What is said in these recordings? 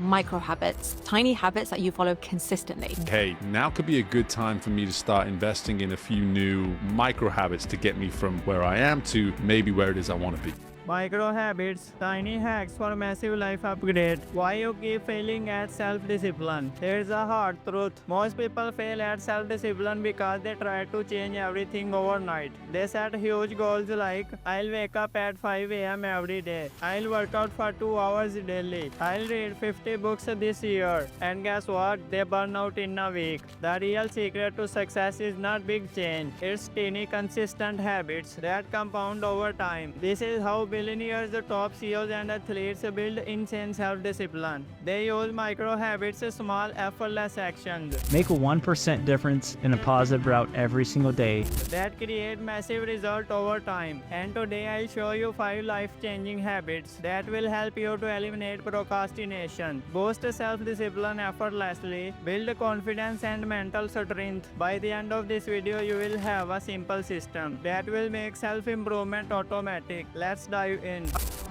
micro habits, tiny habits that you follow consistently. Hey, now could be a good time for me to start investing in a few new micro habits to get me from where I am to maybe where it is I want to be. Micro habits, tiny hacks for massive life upgrade. Why you keep failing at self-discipline? Here's a hard truth. Most people fail at self-discipline because they try to change everything overnight. They set huge goals like, I'll wake up at 5 a.m. every day. I'll work out for 2 hours daily. I'll read 50 books this year. And guess what? They burn out in a week. The real secret to success is not big change. It's tiny consistent habits that compound over time. This is how billionaires, the top CEOs and athletes build insane self-discipline. They use micro habits, small effortless actions Make a 1% difference in a positive route every single day. that create massive result over time. And today I'll show you 5 life-changing habits that will help you to eliminate procrastination, boost self-discipline effortlessly, build confidence and mental strength. By the end of this video, you will have a simple system that will make self-improvement automatic. Let's dive in.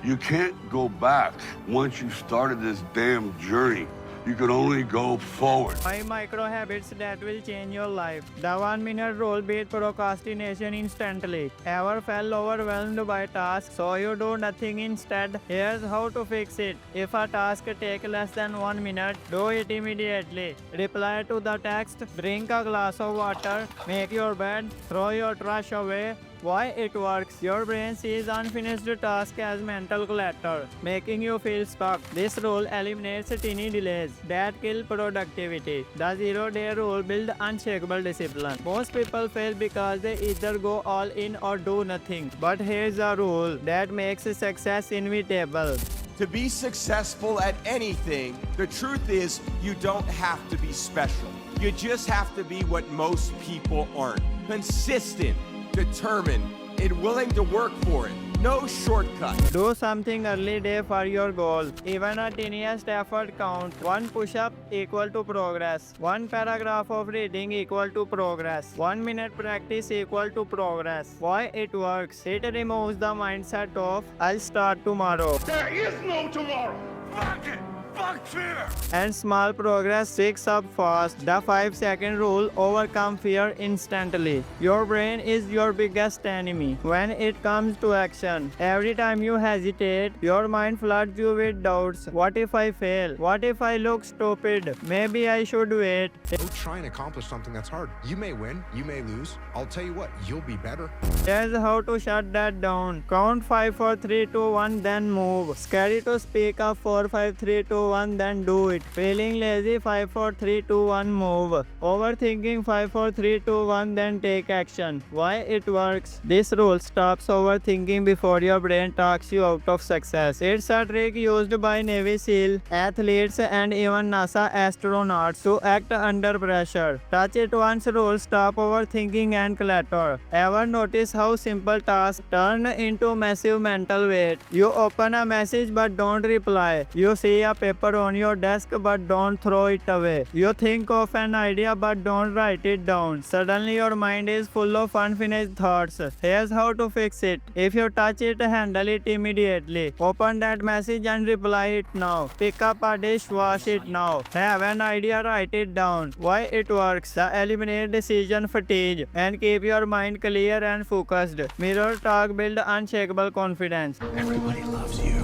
You can't go back once you started this damn journey. You can only go forward. 5 micro habits that will change your life. The 1-minute rule beat procrastination instantly. Ever felt overwhelmed by tasks so you do nothing instead? Here's how to fix it. If a task takes less than 1 minute, do it immediately. Reply to the text, drink a glass of water, make your bed, throw your trash away. Why it works? Your brain sees unfinished tasks as mental clutter, making you feel stuck. This rule eliminates tiny delays that kill productivity. The 0-day rule builds unshakable discipline. Most people fail because they either go all in or do nothing. But here's a rule that makes success inevitable. To be successful at anything, the truth is you don't have to be special. You just have to be what most people aren't. Consistent, determined, and willing to work for it. No shortcut. Do something early day for your goal. Even a tiniest effort counts. 1 push-up equal to progress. 1 paragraph of reading equal to progress. 1 minute practice equal to progress. Why it works? It removes the mindset of I'll start tomorrow. There is no tomorrow. Fuck it. Fuck fear. And small progress sticks up fast. The 5-second rule overcome fear instantly. Your brain is your biggest enemy when it comes to action. Every time you hesitate, your mind floods you with doubts. What if I fail? What if I look stupid? Maybe I should wait. Go try and accomplish something that's hard. You may win, you may lose. I'll tell you what, you'll be better. Here's how to shut that down. Count 5, 4, 3, 2, 1, then move. Scary to speak up 4, 5, 3, 2, 1, then do it. Feeling lazy 5, 4, 3, 2, 1, move. Overthinking 5, 4, 3, 2, 1, then take action. Why it works? This rule stops overthinking before your brain talks you out of success. It's a trick used by Navy SEAL, athletes, and even NASA astronauts to act under pressure. Touch it once rule stop overthinking and clutter. Ever notice how simple tasks turn into massive mental weight? You open a message but don't reply. You see a paper on your desk but don't throw it away. You think of an idea but don't write it down. Suddenly your mind is full of unfinished thoughts. Here's how to fix it. If you touch it, handle it immediately. Open that message and reply it now. Pick up a dish, wash it now. Have an idea, write it down. Why it works? Eliminate decision fatigue and keep your mind clear and focused. Mirror talk build unshakable confidence. Everybody loves you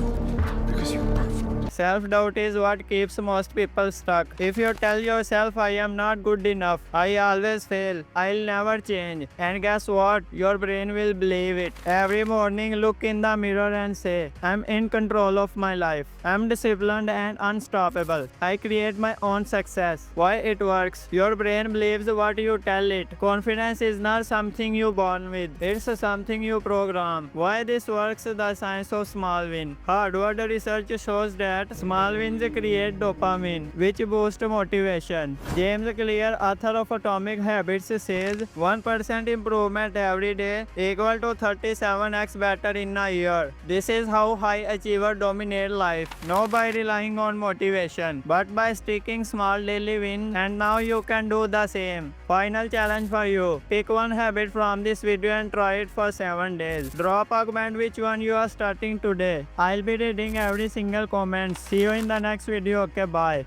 because you're perfect. Self-doubt is what keeps most people stuck. If you tell yourself I am not good enough, I always fail, I'll never change, and guess what? Your brain will believe it. Every morning look in the mirror and say, I'm in control of my life. I'm disciplined and unstoppable. I create my own success. Why it works? Your brain believes what you tell it. Confidence is not something you born with. It's something you program. Why this works? The science of small win. Harvard research shows that small wins create dopamine, which boosts motivation. James Clear, author of Atomic Habits, says 1% improvement every day equal to 37x better in a year. This is how high achiever dominate life. Not by relying on motivation, but by sticking small daily wins, and now you can do the same. Final challenge for you. Pick one habit from this video and try it for 7 days. Drop a comment which one you are starting today. I'll be reading every single comment. See you in the next video. Okay, bye.